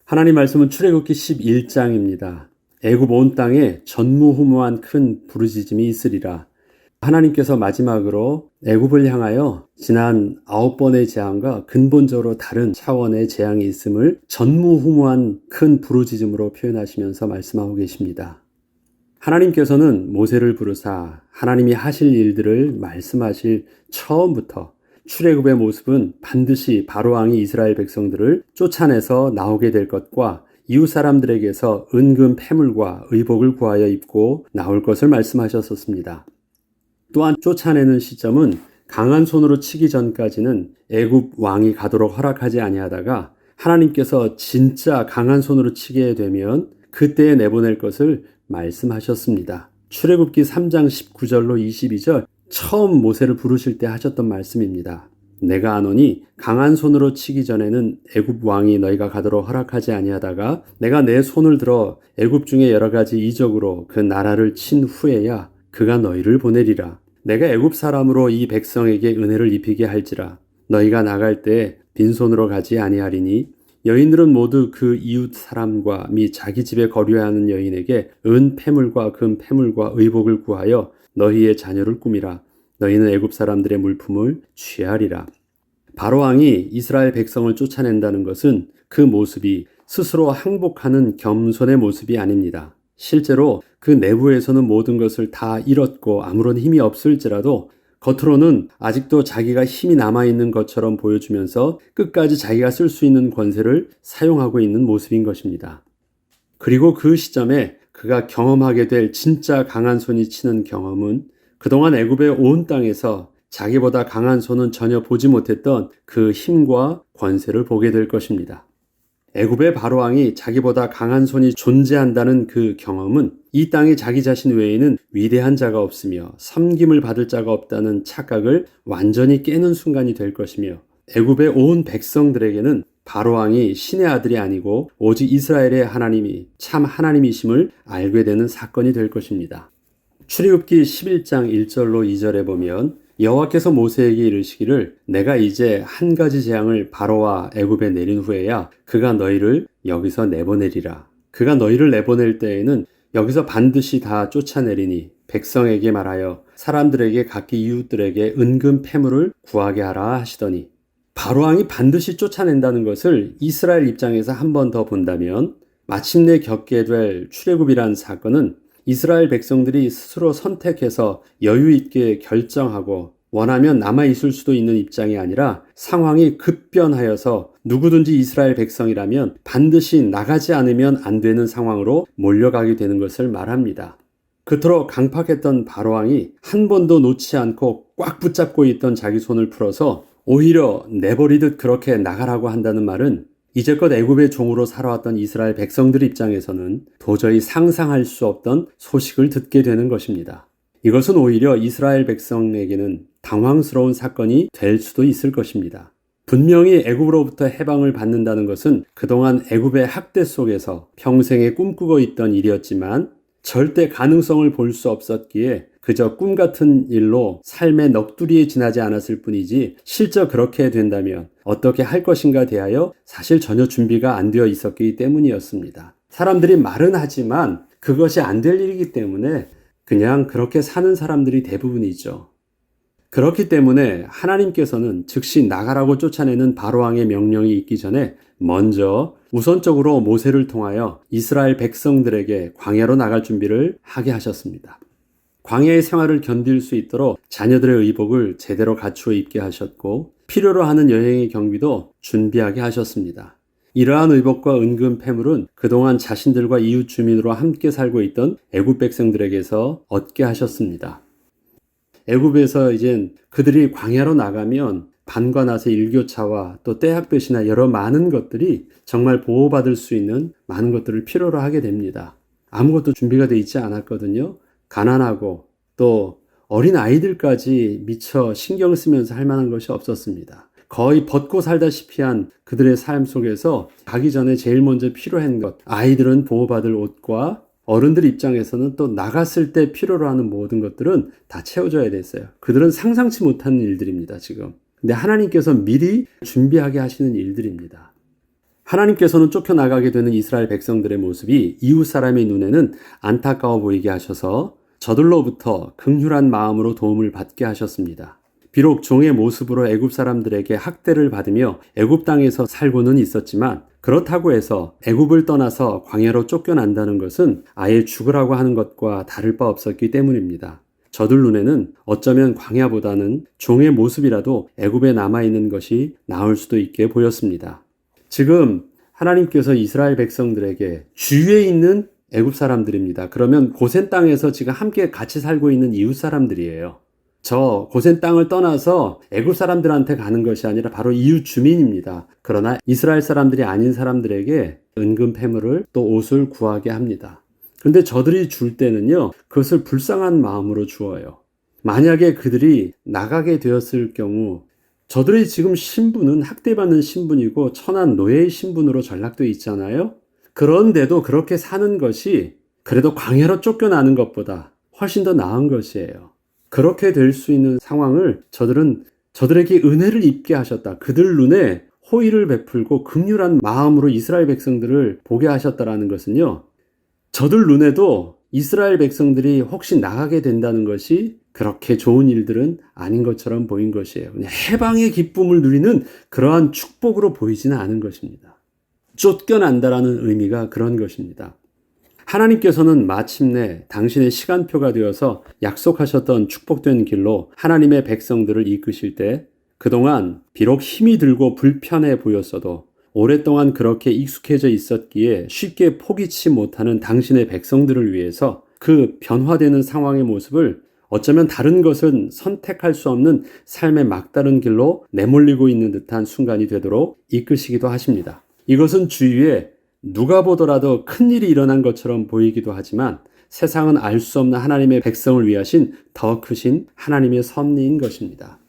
하나님 말씀은 출애굽기 11장입니다. 애굽 온 땅에 전무후무한 큰 부르짖음이 있으리라. 하나님께서 마지막으로 애굽을 향하여 지난 9번의 재앙과 근본적으로 다른 차원의 재앙이 있음을 전무후무한 큰 부르짖음으로 표현하시면서 말씀하고 계십니다. 하나님께서는 모세를 부르사 하나님이 하실 일들을 말씀하실 처음부터 출애굽의 모습은 반드시 바로왕이 이스라엘 백성들을 쫓아내서 나오게 될 것과 이웃 사람들에게서 은금 패물과 의복을 구하여 입고 나올 것을 말씀하셨었습니다. 또한 쫓아내는 시점은 강한 손으로 치기 전까지는 애굽 왕이 가도록 허락하지 아니하다가 하나님께서 진짜 강한 손으로 치게 되면 그때에 내보낼 것을 말씀하셨습니다. 출애굽기 3장 19절로 22절 처음 모세를 부르실 때 하셨던 말씀입니다. 내가 아노니 강한 손으로 치기 전에는 애굽 왕이 너희가 가도록 허락하지 아니하다가 내가 내 손을 들어 애굽 중에 여러 가지 이적으로 그 나라를 친 후에야 그가 너희를 보내리라. 내가 애굽 사람으로 이 백성에게 은혜를 입히게 할지라. 너희가 나갈 때 빈손으로 가지 아니하리니 여인들은 모두 그 이웃 사람과 및 자기 집에 거류해야 하는 여인에게 은 패물과 금 패물과 의복을 구하여 너희의 자녀를 꾸미라. 너희는 애굽 사람들의 물품을 취하리라. 바로왕이 이스라엘 백성을 쫓아낸다는 것은 그 모습이 스스로 항복하는 겸손의 모습이 아닙니다. 실제로 그 내부에서는 모든 것을 다 잃었고 아무런 힘이 없을지라도 겉으로는 아직도 자기가 힘이 남아있는 것처럼 보여주면서 끝까지 자기가 쓸 수 있는 권세를 사용하고 있는 모습인 것입니다. 그리고 그 시점에 그가 경험하게 될 진짜 강한 손이 치는 경험은 그동안 애굽의 온 땅에서 자기보다 강한 손은 전혀 보지 못했던 그 힘과 권세를 보게 될 것입니다. 애굽의 바로왕이 자기보다 강한 손이 존재한다는 그 경험은 이 땅에 자기 자신 외에는 위대한 자가 없으며 섬김을 받을 자가 없다는 착각을 완전히 깨는 순간이 될 것이며 애굽의 온 백성들에게는 바로왕이 신의 아들이 아니고 오직 이스라엘의 하나님이 참 하나님이심을 알게 되는 사건이 될 것입니다. 출애굽기 11장 1절로 2절에 보면 여호와께서 모세에게 이르시기를 내가 이제 한 가지 재앙을 바로와 애굽에 내린 후에야 그가 너희를 여기서 내보내리라. 그가 너희를 내보낼 때에는 여기서 반드시 다 쫓아내리니 백성에게 말하여 사람들에게 각기 이웃들에게 은금 패물을 구하게 하라 하시더니 바로왕이 반드시 쫓아낸다는 것을 이스라엘 입장에서 한 번 더 본다면 마침내 겪게 될 출애굽이란 사건은 이스라엘 백성들이 스스로 선택해서 여유 있게 결정하고 원하면 남아있을 수도 있는 입장이 아니라 상황이 급변하여서 누구든지 이스라엘 백성이라면 반드시 나가지 않으면 안 되는 상황으로 몰려가게 되는 것을 말합니다. 그토록 강팍했던 바로왕이 한 번도 놓지 않고 꽉 붙잡고 있던 자기 손을 풀어서 오히려 내버리듯 그렇게 나가라고 한다는 말은 이제껏 애굽의 종으로 살아왔던 이스라엘 백성들 입장에서는 도저히 상상할 수 없던 소식을 듣게 되는 것입니다. 이것은 오히려 이스라엘 백성에게는 당황스러운 사건이 될 수도 있을 것입니다. 분명히 애굽으로부터 해방을 받는다는 것은 그동안 애굽의 학대 속에서 평생에 꿈꾸고 있던 일이었지만 절대 가능성을 볼 수 없었기에 그저 꿈 같은 일로 삶의 넋두리에 지나지 않았을 뿐이지 실제 그렇게 된다면 어떻게 할 것인가 대하여 사실 전혀 준비가 안 되어 있었기 때문이었습니다. 사람들이 말은 하지만 그것이 안 될 일이기 때문에 그냥 그렇게 사는 사람들이 대부분이죠. 그렇기 때문에 하나님께서는 즉시 나가라고 쫓아내는 바로왕의 명령이 있기 전에 먼저 우선적으로 모세를 통하여 이스라엘 백성들에게 광야로 나갈 준비를 하게 하셨습니다. 광야의 생활을 견딜 수 있도록 자녀들의 의복을 제대로 갖추어 입게 하셨고 필요로 하는 여행의 경비도 준비하게 하셨습니다. 이러한 의복과 은금 패물은 그동안 자신들과 이웃 주민으로 함께 살고 있던 애굽 백성들에게서 얻게 하셨습니다. 애굽에서 이젠 그들이 광야로 나가면 반관아세 일교차와 또 떼약볕이나 여러 많은 것들이 정말 보호받을 수 있는 많은 것들을 필요로 하게 됩니다. 아무것도 준비가 되어 있지 않았거든요. 가난하고 또 어린 아이들까지 미처 신경 쓰면서 할 만한 것이 없었습니다. 거의 벗고 살다시피 한 그들의 삶 속에서 가기 전에 제일 먼저 필요한 것, 아이들은 보호받을 옷과 어른들 입장에서는 또 나갔을 때 필요로 하는 모든 것들은 다 채워져야 됐어요. 그들은 상상치 못하는 일들입니다, 지금. 근데 하나님께서 미리 준비하게 하시는 일들입니다. 하나님께서는 쫓겨나가게 되는 이스라엘 백성들의 모습이 이웃 사람의 눈에는 안타까워 보이게 하셔서 저들로부터 긍휼한 마음으로 도움을 받게 하셨습니다. 비록 종의 모습으로 애굽 사람들에게 학대를 받으며 애굽 땅에서 살고는 있었지만 그렇다고 해서 애굽을 떠나서 광야로 쫓겨난다는 것은 아예 죽으라고 하는 것과 다를 바 없었기 때문입니다. 저들 눈에는 어쩌면 광야보다는 종의 모습이라도 애굽에 남아있는 것이 나을 수도 있게 보였습니다. 지금 하나님께서 이스라엘 백성들에게 주위에 있는 애굽 사람들입니다. 그러면 고센 땅에서 지금 함께 같이 살고 있는 이웃 사람들이에요. 저 고센 땅을 떠나서 애굽 사람들한테 가는 것이 아니라 바로 이웃 주민입니다. 그러나 이스라엘 사람들이 아닌 사람들에게 은금 패물을 또 옷을 구하게 합니다. 그런데 저들이 줄 때는요, 그것을 불쌍한 마음으로 주어요. 만약에 그들이 나가게 되었을 경우 저들의 지금 신분은 학대받는 신분이고 천한 노예의 신분으로 전락되어 있잖아요. 그런데도 그렇게 사는 것이 그래도 광야로 쫓겨나는 것보다 훨씬 더 나은 것이에요. 그렇게 될 수 있는 상황을 저들에게 은혜를 입게 하셨다. 그들 눈에 호의를 베풀고 긍휼한 마음으로 이스라엘 백성들을 보게 하셨다라는 것은요, 저들 눈에도 이스라엘 백성들이 혹시 나가게 된다는 것이 그렇게 좋은 일들은 아닌 것처럼 보인 것이에요. 그냥 해방의 기쁨을 누리는 그러한 축복으로 보이지는 않은 것입니다. 쫓겨난다라는 의미가 그런 것입니다. 하나님께서는 마침내 당신의 시간표가 되어서 약속하셨던 축복된 길로 하나님의 백성들을 이끄실 때 그동안 비록 힘이 들고 불편해 보였어도 오랫동안 그렇게 익숙해져 있었기에 쉽게 포기치 못하는 당신의 백성들을 위해서 그 변화되는 상황의 모습을 어쩌면 다른 것은 선택할 수 없는 삶의 막다른 길로 내몰리고 있는 듯한 순간이 되도록 이끄시기도 하십니다. 이것은 주위에 누가 보더라도 큰일이 일어난 것처럼 보이기도 하지만 세상은 알 수 없는 하나님의 백성을 위하신 더 크신 하나님의 섭리인 것입니다.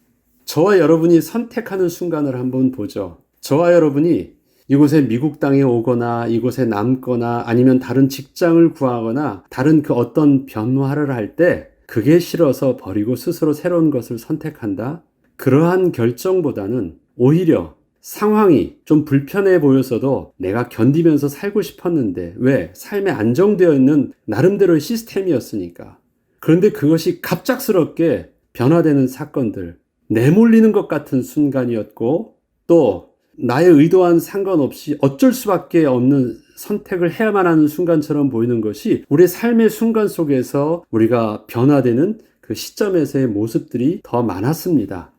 저와 여러분이 선택하는 순간을 한번 보죠. 저와 여러분이 이곳에 미국 땅에 오거나 이곳에 남거나 아니면 다른 직장을 구하거나 다른 그 어떤 변화를 할 때 그게 싫어서 버리고 스스로 새로운 것을 선택한다? 그러한 결정보다는 오히려 상황이 좀 불편해 보였어도 내가 견디면서 살고 싶었는데 왜? 삶에 안정되어 있는 나름대로의 시스템이었으니까. 그런데 그것이 갑작스럽게 변화되는 사건들, 내몰리는 것 같은 순간이었고 또 나의 의도와는 상관없이 어쩔 수밖에 없는 선택을 해야만 하는 순간처럼 보이는 것이 우리의 삶의 순간 속에서 우리가 변화되는 그 시점에서의 모습들이 더 많았습니다.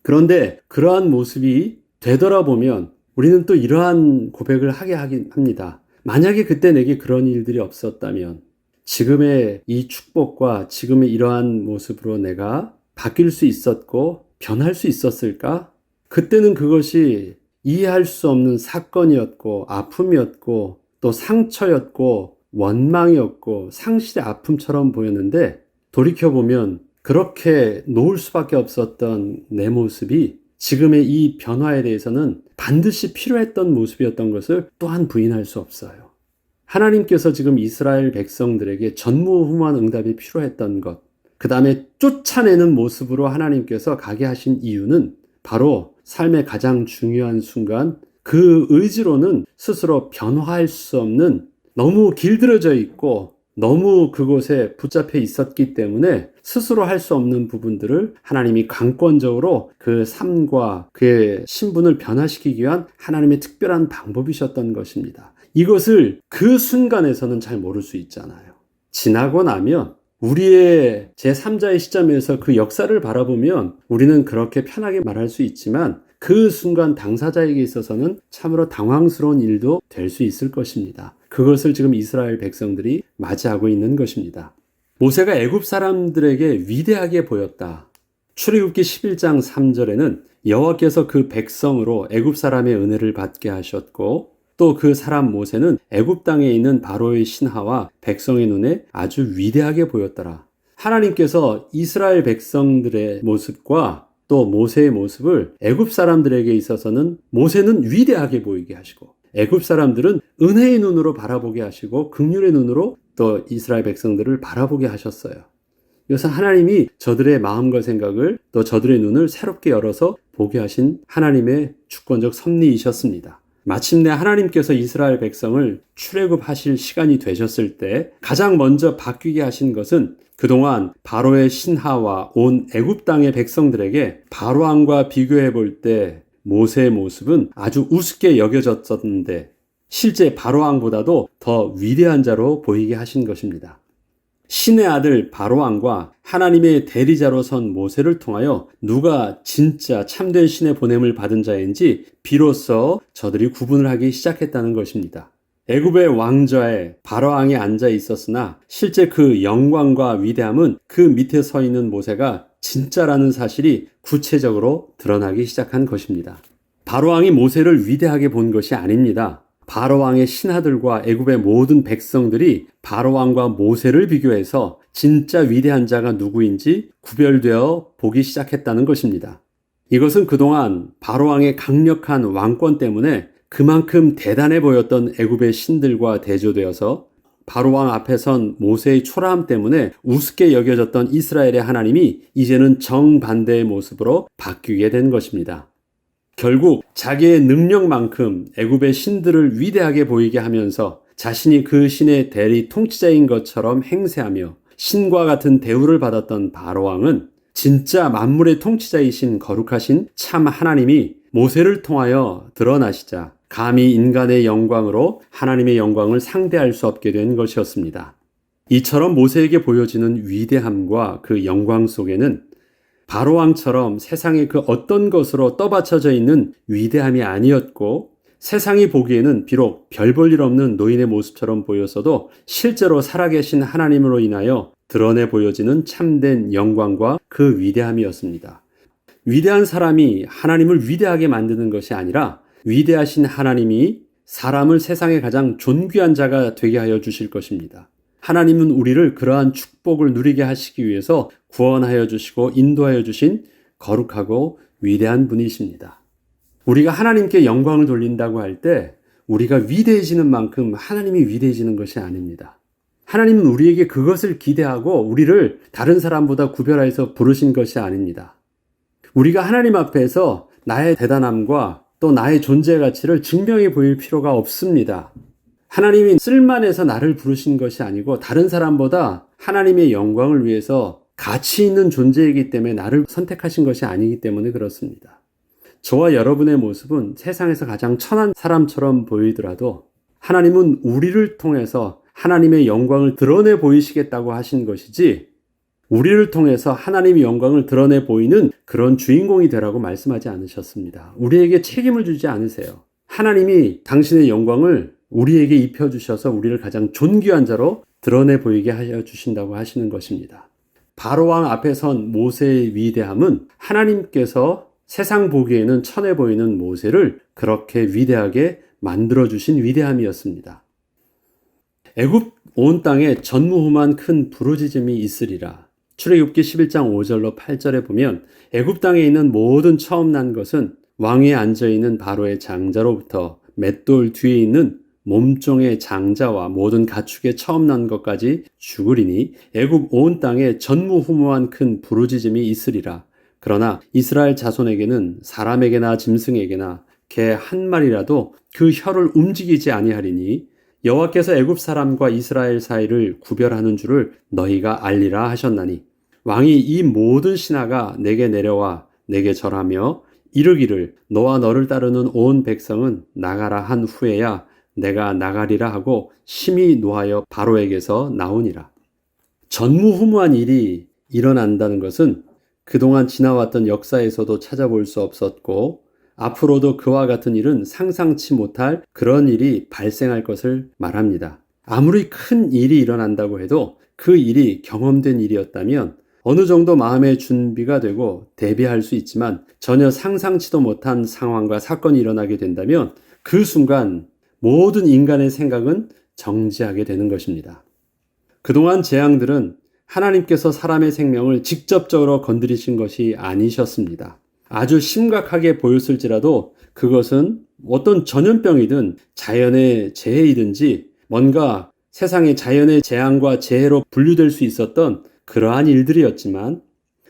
그런데 그러한 모습이 되돌아보면 우리는 또 이러한 고백을 하게 하긴 합니다. 만약에 그때 내게 그런 일들이 없었다면 지금의 이 축복과 지금의 이러한 모습으로 내가 바뀔 수 있었고 변할 수 있었을까? 그때는 그것이 이해할 수 없는 사건이었고 아픔이었고 또 상처였고 원망이었고 상실의 아픔처럼 보였는데 돌이켜보면 그렇게 놓을 수밖에 없었던 내 모습이 지금의 이 변화에 대해서는 반드시 필요했던 모습이었던 것을 또한 부인할 수 없어요. 하나님께서 지금 이스라엘 백성들에게 전무후무한 응답이 필요했던 것, 그 다음에 쫓아내는 모습으로 하나님께서 가게 하신 이유는 바로 삶의 가장 중요한 순간 그 의지로는 스스로 변화할 수 없는 너무 길들여져 있고 너무 그곳에 붙잡혀 있었기 때문에 스스로 할 수 없는 부분들을 하나님이 강권적으로 그 삶과 그의 신분을 변화시키기 위한 하나님의 특별한 방법이셨던 것입니다. 이것을 그 순간에서는 잘 모를 수 있잖아요. 지나고 나면 우리의 제3자의 시점에서 그 역사를 바라보면 우리는 그렇게 편하게 말할 수 있지만 그 순간 당사자에게 있어서는 참으로 당황스러운 일도 될 수 있을 것입니다. 그것을 지금 이스라엘 백성들이 맞이하고 있는 것입니다. 모세가 애굽 사람들에게 위대하게 보였다. 출애굽기 11장 3절에는 여호와께서 그 백성으로 애굽 사람의 은혜를 받게 하셨고 또 그 사람 모세는 애굽 땅에 있는 바로의 신하와 백성의 눈에 아주 위대하게 보였더라. 하나님께서 이스라엘 백성들의 모습과 또 모세의 모습을 애굽 사람들에게 있어서는 모세는 위대하게 보이게 하시고 애굽 사람들은 은혜의 눈으로 바라보게 하시고 긍휼의 눈으로 또 이스라엘 백성들을 바라보게 하셨어요. 이것은 하나님이 저들의 마음과 생각을 또 저들의 눈을 새롭게 열어서 보게 하신 하나님의 주권적 섭리이셨습니다. 마침내 하나님께서 이스라엘 백성을 출애굽하실 시간이 되셨을 때 가장 먼저 바뀌게 하신 것은 그동안 바로의 신하와 온 애굽 땅의 백성들에게 바로 왕과 비교해 볼 때 모세의 모습은 아주 우습게 여겨졌었는데 실제 바로 왕보다도 더 위대한 자로 보이게 하신 것입니다. 신의 아들 바로 왕과 하나님의 대리자로 선 모세를 통하여 누가 진짜 참된 신의 보냄을 받은 자인지 비로소 저들이 구분을 하기 시작했다는 것입니다. 애굽의 왕좌에 바로 왕이 앉아 있었으나 실제 그 영광과 위대함은 그 밑에 서 있는 모세가 진짜라는 사실이 구체적으로 드러나기 시작한 것입니다. 바로 왕이 모세를 위대하게 본 것이 아닙니다. 바로 왕의 신하들과 애굽의 모든 백성들이 바로 왕과 모세를 비교해서 진짜 위대한 자가 누구인지 구별되어 보기 시작했다는 것입니다. 이것은 그동안 바로 왕의 강력한 왕권 때문에 그만큼 대단해 보였던 애굽의 신들과 대조되어서 바로 왕 앞에 선 모세의 초라함 때문에 우습게 여겨졌던 이스라엘의 하나님이 이제는 정반대의 모습으로 바뀌게 된 것입니다. 결국 자기의 능력만큼 애굽의 신들을 위대하게 보이게 하면서 자신이 그 신의 대리 통치자인 것처럼 행세하며 신과 같은 대우를 받았던 바로 왕은 진짜 만물의 통치자이신 거룩하신 참 하나님이 모세를 통하여 드러나시자 감히 인간의 영광으로 하나님의 영광을 상대할 수 없게 된 것이었습니다. 이처럼 모세에게 보여지는 위대함과 그 영광 속에는 바로 왕처럼 세상의 그 어떤 것으로 떠받쳐져 있는 위대함이 아니었고 세상이 보기에는 비록 별 볼 일 없는 노인의 모습처럼 보였어도 실제로 살아계신 하나님으로 인하여 드러내 보여지는 참된 영광과 그 위대함이었습니다. 위대한 사람이 하나님을 위대하게 만드는 것이 아니라 위대하신 하나님이 사람을 세상에 가장 존귀한 자가 되게 하여 주실 것입니다. 하나님은 우리를 그러한 축복을 누리게 하시기 위해서 구원하여 주시고 인도하여 주신 거룩하고 위대한 분이십니다. 우리가 하나님께 영광을 돌린다고 할 때 우리가 위대해지는 만큼 하나님이 위대해지는 것이 아닙니다. 하나님은 우리에게 그것을 기대하고 우리를 다른 사람보다 구별해서 부르신 것이 아닙니다. 우리가 하나님 앞에서 나의 대단함과 또 나의 존재 가치를 증명해 보일 필요가 없습니다. 하나님이 쓸만해서 나를 부르신 것이 아니고 다른 사람보다 하나님의 영광을 위해서 가치 있는 존재이기 때문에 나를 선택하신 것이 아니기 때문에 그렇습니다. 저와 여러분의 모습은 세상에서 가장 천한 사람처럼 보이더라도 하나님은 우리를 통해서 하나님의 영광을 드러내 보이시겠다고 하신 것이지 우리를 통해서 하나님의 영광을 드러내 보이는 그런 주인공이 되라고 말씀하지 않으셨습니다. 우리에게 책임을 주지 않으세요. 하나님이 당신의 영광을 우리에게 입혀주셔서 우리를 가장 존귀한 자로 드러내 보이게 하여 주신다고 하시는 것입니다. 바로 왕 앞에 선 모세의 위대함은 하나님께서 세상 보기에는 천해 보이는 모세를 그렇게 위대하게 만들어주신 위대함이었습니다. 애굽 온 땅에 전무후무한 큰 부르짖음이 있으리라. 출애굽기 11장 5절로 8절에 보면 애굽 땅에 있는 모든 처음 난 것은 왕위에 앉아있는 바로의 장자로부터 맷돌 뒤에 있는 몸종의 장자와 모든 가축의 처음 난 것까지 죽으리니 애굽 온 땅에 전무후무한 큰 부르짖음이 있으리라. 그러나 이스라엘 자손에게는 사람에게나 짐승에게나 개 한 마리라도 그 혀를 움직이지 아니하리니 여호와께서 애굽 사람과 이스라엘 사이를 구별하는 줄을 너희가 알리라 하셨나니 왕이 이 모든 신하가 내게 내려와 내게 절하며 이르기를 너와 너를 따르는 온 백성은 나가라 한 후에야 내가 나가리라 하고 심히 노하여 바로에게서 나오니라. 전무후무한 일이 일어난다는 것은 그동안 지나왔던 역사에서도 찾아볼 수 없었고 앞으로도 그와 같은 일은 상상치 못할 그런 일이 발생할 것을 말합니다. 아무리 큰 일이 일어난다고 해도 그 일이 경험된 일이었다면 어느 정도 마음의 준비가 되고 대비할 수 있지만 전혀 상상치도 못한 상황과 사건이 일어나게 된다면 그 순간 모든 인간의 생각은 정지하게 되는 것입니다. 그동안 재앙들은 하나님께서 사람의 생명을 직접적으로 건드리신 것이 아니셨습니다. 아주 심각하게 보였을지라도 그것은 어떤 전염병이든 자연의 재해이든지 뭔가 세상의 자연의 재앙과 재해로 분류될 수 있었던 그러한 일들이었지만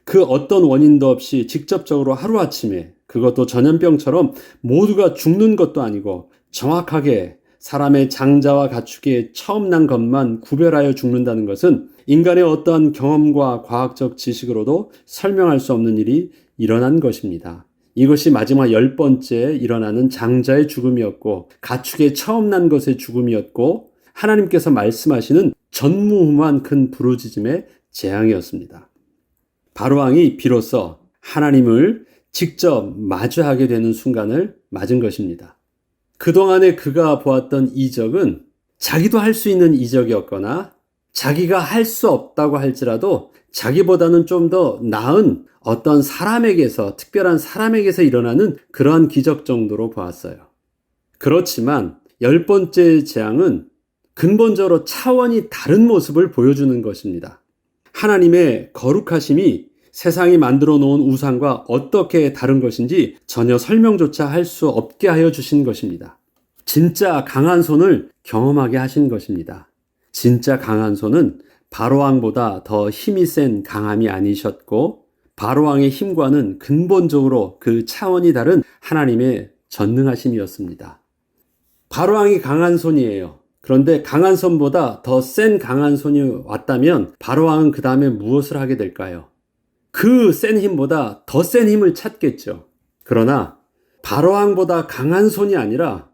그 어떤 원인도 없이 직접적으로 하루아침에 그것도 전염병처럼 모두가 죽는 것도 아니고 정확하게 사람의 장자와 가축의 처음 난 것만 구별하여 죽는다는 것은 인간의 어떠한 경험과 과학적 지식으로도 설명할 수 없는 일이 일어난 것입니다. 이것이 마지막 10번째 일어나는 장자의 죽음이었고 가축의 처음 난 것의 죽음이었고 하나님께서 말씀하시는 전무후무한 큰 부르짖음의 재앙이었습니다. 바로왕이 비로소 하나님을 직접 마주하게 되는 순간을 맞은 것입니다. 그동안에 그가 보았던 이적은 자기도 할 수 있는 이적이었거나 자기가 할 수 없다고 할지라도 자기보다는 좀 더 나은 어떤 사람에게서, 특별한 사람에게서 일어나는 그러한 기적 정도로 보았어요. 그렇지만 10번째 재앙은 근본적으로 차원이 다른 모습을 보여주는 것입니다. 하나님의 거룩하심이 세상이 만들어 놓은 우상과 어떻게 다른 것인지 전혀 설명조차 할 수 없게 하여 주신 것입니다. 진짜 강한 손을 경험하게 하신 것입니다. 진짜 강한 손은 바로왕보다 더 힘이 센 강함이 아니셨고 바로왕의 힘과는 근본적으로 그 차원이 다른 하나님의 전능하심이었습니다. 바로왕이 강한 손이에요. 그런데 강한 손보다 더 센 강한 손이 왔다면 바로왕은 그 다음에 무엇을 하게 될까요? 그 센 힘보다 더 센 힘을 찾겠죠. 그러나 바로왕보다 강한 손이 아니라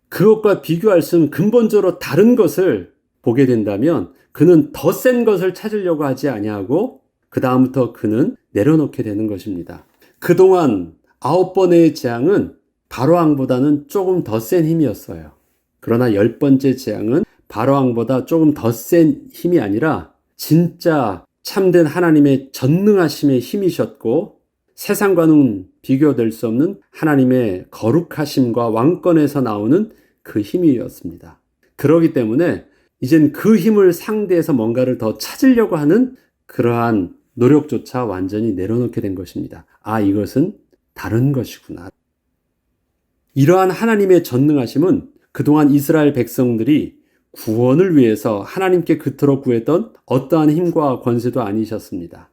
그것과 비교할 수 없는 근본적으로 다른 것을 보게 된다면 그는 더 센 것을 찾으려고 하지 아니하고 그 다음부터 그는 내려놓게 되는 것입니다. 그동안 9번의 재앙은 바로왕보다는 조금 더 센 힘이었어요. 그러나 10번째 재앙은 바로왕보다 조금 더 센 힘이 아니라 진짜 참된 하나님의 전능하심의 힘이셨고 세상과는 비교될 수 없는 하나님의 거룩하심과 왕권에서 나오는 그 힘이었습니다. 그렇기 때문에 이젠 그 힘을 상대해서 뭔가를 더 찾으려고 하는 그러한 노력조차 완전히 내려놓게 된 것입니다. 아, 이것은 다른 것이구나. 이러한 하나님의 전능하심은 그동안 이스라엘 백성들이 구원을 위해서 하나님께 그토록 구했던 어떠한 힘과 권세도 아니셨습니다.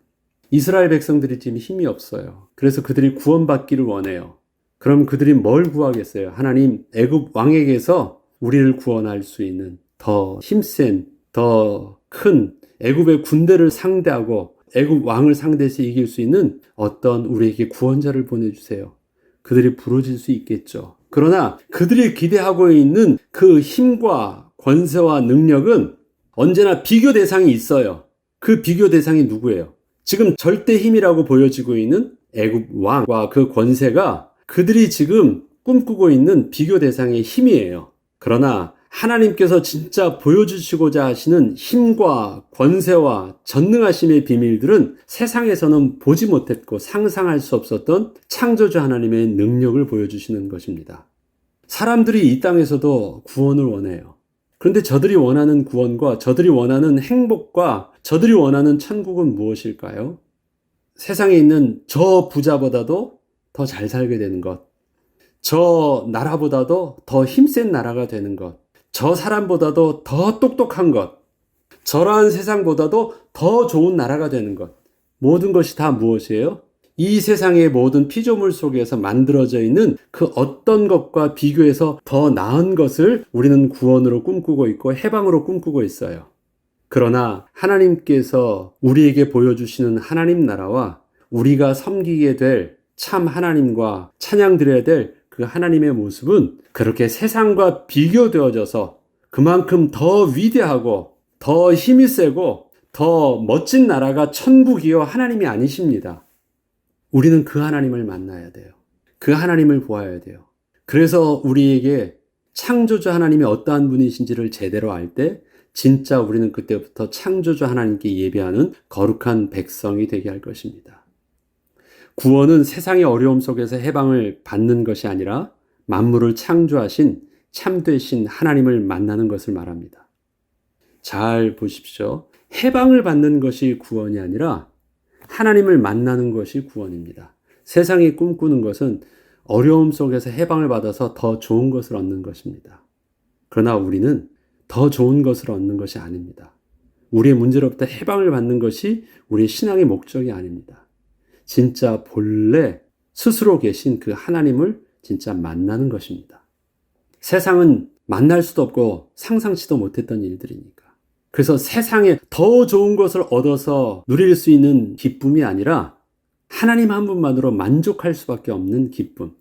이스라엘 백성들이 지금 힘이 없어요. 그래서 그들이 구원받기를 원해요. 그럼 그들이 뭘 구하겠어요? 하나님, 애굽 왕에게서 우리를 구원할 수 있는 더 힘센, 더 큰 애굽의 군대를 상대하고 애굽 왕을 상대해서 이길 수 있는 어떤 우리에게 구원자를 보내주세요. 그들이 부르짖을 수 있겠죠. 그러나 그들이 기대하고 있는 그 힘과 권세와 능력은 언제나 비교 대상이 있어요. 그 비교 대상이 누구예요? 지금 절대 힘이라고 보여지고 있는 애굽 왕과 그 권세가 그들이 지금 꿈꾸고 있는 비교 대상의 힘이에요. 그러나 하나님께서 진짜 보여주시고자 하시는 힘과 권세와 전능하심의 비밀들은 세상에서는 보지 못했고 상상할 수 없었던 창조주 하나님의 능력을 보여주시는 것입니다. 사람들이 이 땅에서도 구원을 원해요. 그런데 저들이 원하는 구원과 저들이 원하는 행복과 저들이 원하는 천국은 무엇일까요? 세상에 있는 저 부자보다도 더 잘 살게 되는 것, 저 나라보다도 더 힘센 나라가 되는 것, 저 사람보다도 더 똑똑한 것, 저러한 세상보다도 더 좋은 나라가 되는 것. 모든 것이 다 무엇이에요? 이 세상의 모든 피조물 속에서 만들어져 있는 그 어떤 것과 비교해서 더 나은 것을 우리는 구원으로 꿈꾸고 있고 해방으로 꿈꾸고 있어요. 그러나 하나님께서 우리에게 보여주시는 하나님 나라와 우리가 섬기게 될 참 하나님과 찬양드려야 될 그 하나님의 모습은 그렇게 세상과 비교되어져서 그만큼 더 위대하고 더 힘이 세고 더 멋진 나라가 천국이요 하나님이 아니십니다. 우리는 그 하나님을 만나야 돼요. 그 하나님을 보아야 돼요. 그래서 우리에게 창조주 하나님이 어떠한 분이신지를 제대로 알 때 진짜 우리는 그때부터 창조주 하나님께 예배하는 거룩한 백성이 되게 할 것입니다. 구원은 세상의 어려움 속에서 해방을 받는 것이 아니라 만물을 창조하신 참되신 하나님을 만나는 것을 말합니다. 잘 보십시오. 해방을 받는 것이 구원이 아니라 하나님을 만나는 것이 구원입니다. 세상이 꿈꾸는 것은 어려움 속에서 해방을 받아서 더 좋은 것을 얻는 것입니다. 그러나 우리는 더 좋은 것을 얻는 것이 아닙니다. 우리의 문제로부터 해방을 받는 것이 우리의 신앙의 목적이 아닙니다. 진짜 본래 스스로 계신 그 하나님을 진짜 만나는 것입니다. 세상은 만날 수도 없고 상상치도 못했던 일들이니까. 그래서 세상에 더 좋은 것을 얻어서 누릴 수 있는 기쁨이 아니라 하나님 한 분만으로 만족할 수밖에 없는 기쁨.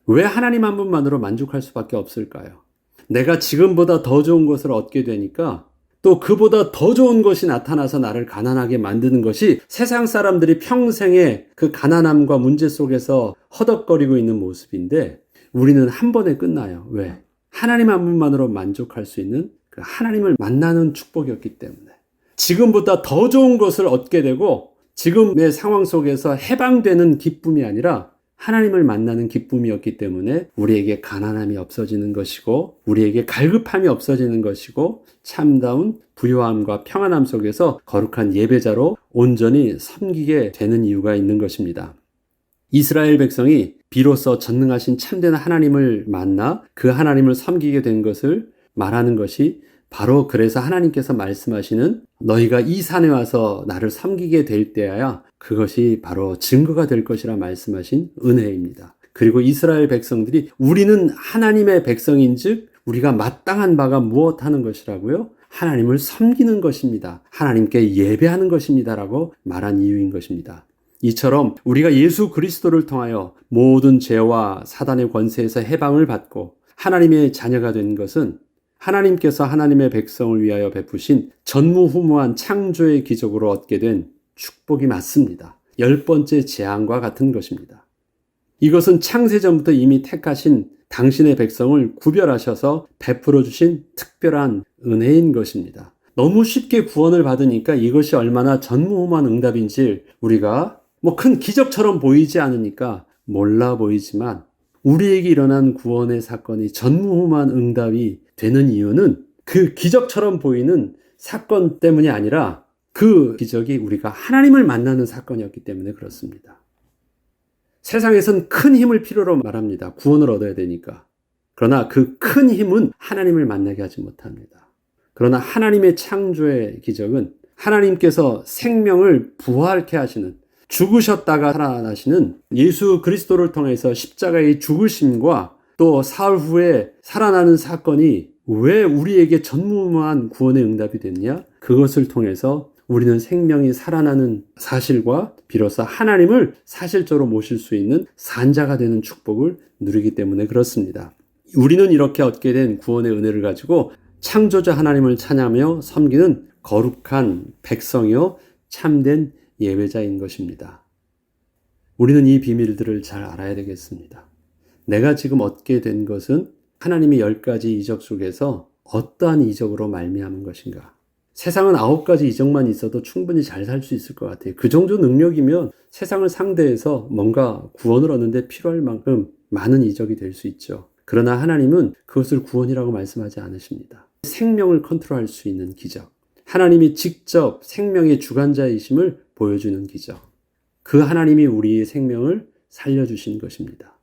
왜 하나님 한 분만으로 만족할 수밖에 없을까요? 내가 지금보다 더 좋은 것을 얻게 되니까 또 그보다 더 좋은 것이 나타나서 나를 가난하게 만드는 것이 세상 사람들이 평생의 그 가난함과 문제 속에서 허덕거리고 있는 모습인데 우리는 한 번에 끝나요. 왜? 하나님 한 분만으로 만족할 수 있는 그 하나님을 만나는 축복이었기 때문에 지금보다 더 좋은 것을 얻게 되고 지금의 상황 속에서 해방되는 기쁨이 아니라 하나님을 만나는 기쁨이었기 때문에 우리에게 가난함이 없어지는 것이고 우리에게 갈급함이 없어지는 것이고 참다운 부요함과 평안함 속에서 거룩한 예배자로 온전히 섬기게 되는 이유가 있는 것입니다. 이스라엘 백성이 비로소 전능하신 참된 하나님을 만나 그 하나님을 섬기게 된 것을 말하는 것이 바로 그래서 하나님께서 말씀하시는 너희가 이 산에 와서 나를 섬기게 될 때야 그것이 바로 증거가 될 것이라 말씀하신 은혜입니다. 그리고 이스라엘 백성들이 우리는 하나님의 백성인즉 우리가 마땅한 바가 무엇하는 것이라고요? 하나님을 섬기는 것입니다. 하나님께 예배하는 것입니다라고 말한 이유인 것입니다. 이처럼 우리가 예수 그리스도를 통하여 모든 죄와 사단의 권세에서 해방을 받고 하나님의 자녀가 된 것은 하나님께서 하나님의 백성을 위하여 베푸신 전무후무한 창조의 기적으로 얻게 된 축복이 맞습니다. 10번째 재앙과 같은 것입니다. 이것은 창세전부터 이미 택하신 당신의 백성을 구별하셔서 베풀어 주신 특별한 은혜인 것입니다. 너무 쉽게 구원을 받으니까 이것이 얼마나 전무후무한 응답인지 우리가 큰 기적처럼 보이지 않으니까 몰라 보이지만 우리에게 일어난 구원의 사건이 전무후무한 응답이 되는 이유는 그 기적처럼 보이는 사건 때문이 아니라 그 기적이 우리가 하나님을 만나는 사건이었기 때문에 그렇습니다. 세상에선 큰 힘을 필요로 말합니다. 구원을 얻어야 되니까. 그러나 그 큰 힘은 하나님을 만나게 하지 못합니다. 그러나 하나님의 창조의 기적은 하나님께서 생명을 부활케 하시는 죽으셨다가 살아나시는 예수 그리스도를 통해서 십자가의 죽으심과 또 사흘 후에 살아나는 사건이 왜 우리에게 전무후무한 구원의 응답이 됐냐? 그것을 통해서 우리는 생명이 살아나는 사실과 비로소 하나님을 사실적으로 모실 수 있는 산자가 되는 축복을 누리기 때문에 그렇습니다. 우리는 이렇게 얻게 된 구원의 은혜를 가지고 창조자 하나님을 찬양하며 섬기는 거룩한 백성이요 참된 예배자인 것입니다. 우리는 이 비밀들을 잘 알아야 되겠습니다. 내가 지금 얻게 된 것은 하나님의 10가지 이적 속에서 어떠한 이적으로 말미암은 것인가? 세상은 9가지 이적만 있어도 충분히 잘 살 수 있을 것 같아요. 그 정도 능력이면 세상을 상대해서 뭔가 구원을 얻는데 필요할 만큼 많은 이적이 될 수 있죠. 그러나 하나님은 그것을 구원이라고 말씀하지 않으십니다. 생명을 컨트롤할 수 있는 기적. 하나님이 직접 생명의 주관자이심을 보여주는 기적. 그 하나님이 우리의 생명을 살려주신 것입니다.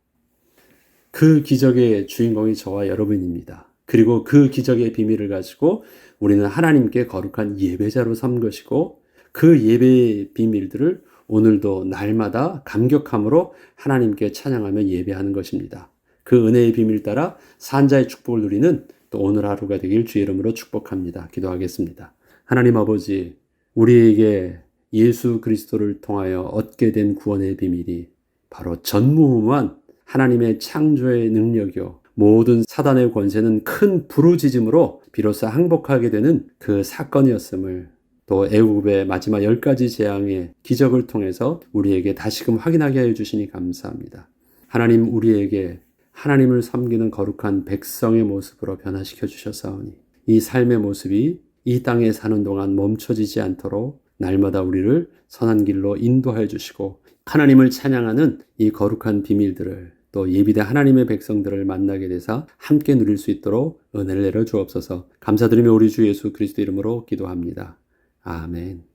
그 기적의 주인공이 저와 여러분입니다. 그리고 그 기적의 비밀을 가지고 우리는 하나님께 거룩한 예배자로 삼은 것이고 그 예배의 비밀들을 오늘도 날마다 감격함으로 하나님께 찬양하며 예배하는 것입니다. 그 은혜의 비밀 따라 산자의 축복을 누리는 또 오늘 하루가 되길 주의 이름으로 축복합니다. 기도하겠습니다. 하나님 아버지, 우리에게 예수 그리스도를 통하여 얻게 된 구원의 비밀이 바로 전무후무한 하나님의 창조의 능력이요 모든 사단의 권세는 큰 부르짖음으로 비로소 항복하게 되는 그 사건이었음을 또 애굽의 마지막 10가지 재앙의 기적을 통해서 우리에게 다시금 확인하게 해주시니 감사합니다. 하나님, 우리에게 하나님을 섬기는 거룩한 백성의 모습으로 변화시켜 주셨사오니 이 삶의 모습이 이 땅에 사는 동안 멈춰지지 않도록 날마다 우리를 선한 길로 인도하여 주시고 하나님을 찬양하는 이 거룩한 비밀들을 또 예비된 하나님의 백성들을 만나게 되사 함께 누릴 수 있도록 은혜를 내려 주옵소서. 감사드리며 우리 주 예수 그리스도 이름으로 기도합니다. 아멘.